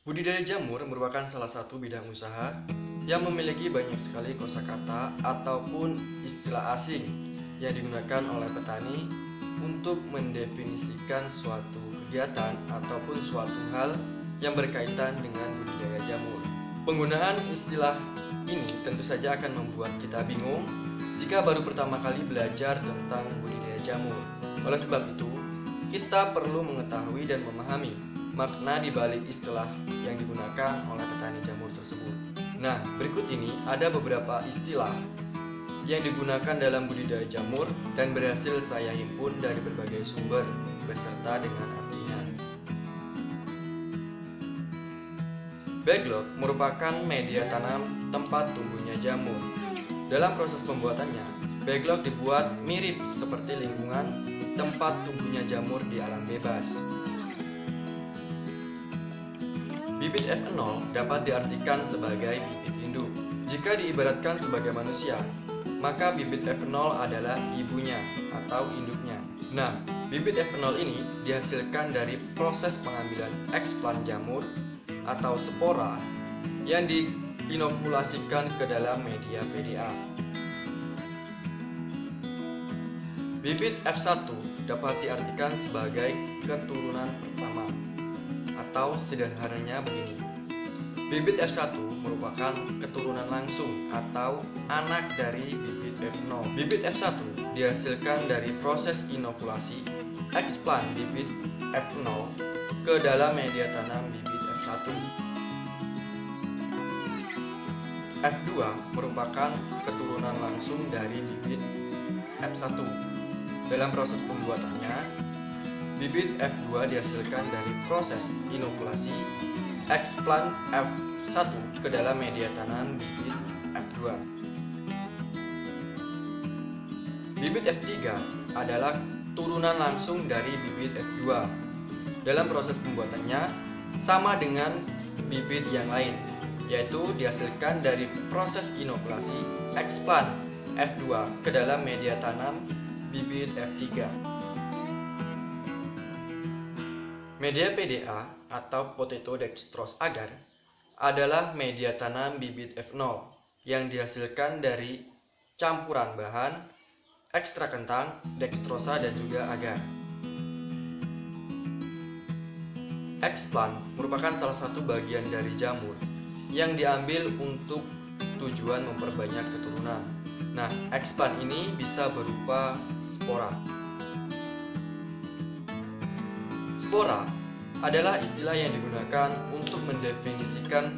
Budidaya jamur merupakan salah satu bidang usaha yang memiliki banyak sekali kosakata ataupun istilah asing yang digunakan oleh petani untuk mendefinisikan suatu kegiatan ataupun suatu hal yang berkaitan dengan budidaya jamur. Penggunaan istilah ini tentu saja akan membuat kita bingung jika baru pertama kali belajar tentang budidaya jamur. Oleh sebab itu, kita perlu mengetahui dan memahami makna di balik istilah yang digunakan oleh petani jamur tersebut. Nah, berikut ini ada beberapa istilah yang digunakan dalam budidaya jamur dan berhasil saya himpun dari berbagai sumber beserta dengan artinya. Backlog merupakan media tanam tempat tumbuhnya jamur. Dalam proses pembuatannya, backlog dibuat mirip seperti lingkungan tempat tumbuhnya jamur di alam bebas. Bibit F0 dapat diartikan sebagai bibit induk. Jika diibaratkan sebagai manusia, maka bibit F0 adalah ibunya atau induknya. Nah, bibit F0 ini dihasilkan dari proses pengambilan eksplan jamur atau spora yang diinokulasikan ke dalam media PDA. Bibit F1 dapat diartikan sebagai keturunan pertama. Atau sederhananya begini, bibit F1 merupakan keturunan langsung atau anak dari bibit F0. Bibit F1 dihasilkan dari proses inokulasi eksplan bibit F0 ke dalam media tanam bibit F1. F2 merupakan keturunan langsung dari bibit F1. Dalam proses pembuatannya, bibit F2 dihasilkan dari proses inokulasi eksplan F1 ke dalam media tanam bibit F2. Bibit F3 adalah turunan langsung dari bibit F2. Dalam proses pembuatannya sama dengan bibit yang lain, yaitu dihasilkan dari proses inokulasi eksplan F2 ke dalam media tanam bibit F3. Media PDA atau potato dextrose agar adalah media tanam bibit F0 yang dihasilkan dari campuran bahan ekstra kentang, dextrosa dan juga agar. Eksplan merupakan salah satu bagian dari jamur yang diambil untuk tujuan memperbanyak keturunan. Nah, eksplan ini bisa berupa spora. Spora adalah istilah yang digunakan untuk mendefinisikan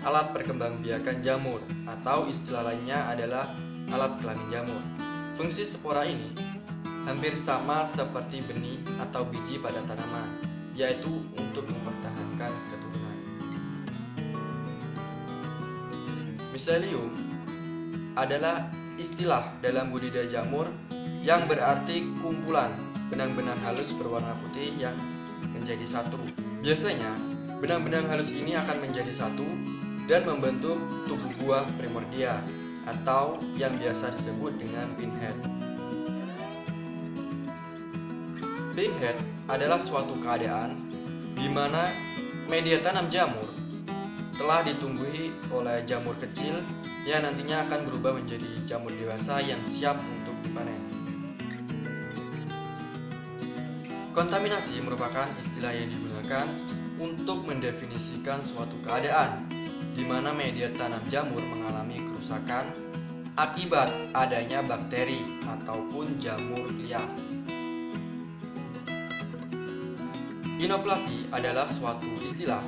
alat perkembangbiakan jamur atau istilah lainnya adalah alat kelamin jamur. Fungsi spora ini hampir sama seperti benih atau biji pada tanaman, yaitu untuk mempertahankan keturunan. Miselium adalah istilah dalam budidaya jamur yang berarti kumpulan benang-benang halus berwarna putih yang menjadi satu. Biasanya, benang-benang halus ini akan menjadi satu dan membentuk tubuh buah primordia atau yang biasa disebut dengan pinhead. Pinhead adalah suatu keadaan di mana media tanam jamur telah ditumbuhi oleh jamur kecil yang nantinya akan berubah menjadi jamur dewasa yang siap untuk dipanen. Kontaminasi merupakan istilah yang digunakan untuk mendefinisikan suatu keadaan di mana media tanam jamur mengalami kerusakan akibat adanya bakteri ataupun jamur liar. Inokulasi adalah suatu istilah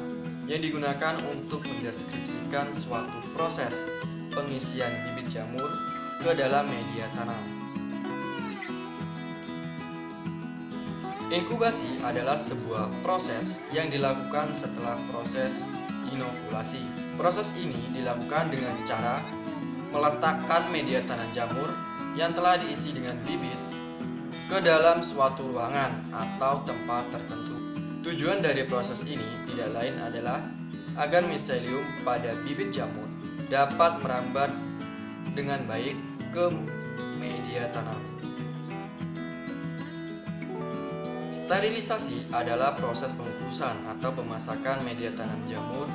yang digunakan untuk mendeskripsikan suatu proses pengisian bibit jamur ke dalam media tanam. Inkubasi adalah sebuah proses yang dilakukan setelah proses inokulasi. Proses ini dilakukan dengan cara meletakkan media tanam jamur yang telah diisi dengan bibit ke dalam suatu ruangan atau tempat tertentu. Tujuan dari proses ini tidak lain adalah agar miselium pada bibit jamur dapat merambat dengan baik ke media tanam. Sterilisasi adalah proses pengukusan atau pemasakan media tanam jamur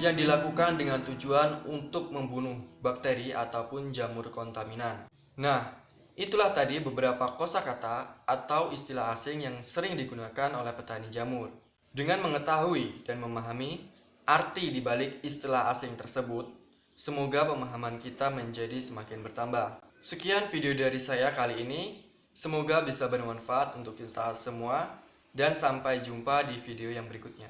yang dilakukan dengan tujuan untuk membunuh bakteri ataupun jamur kontaminan. Nah, itulah tadi beberapa kosakata atau istilah asing yang sering digunakan oleh petani jamur. Dengan mengetahui dan memahami arti di balik istilah asing tersebut, semoga pemahaman kita menjadi semakin bertambah. Sekian video dari saya kali ini. Semoga bisa bermanfaat untuk kita semua dan sampai jumpa di video yang berikutnya.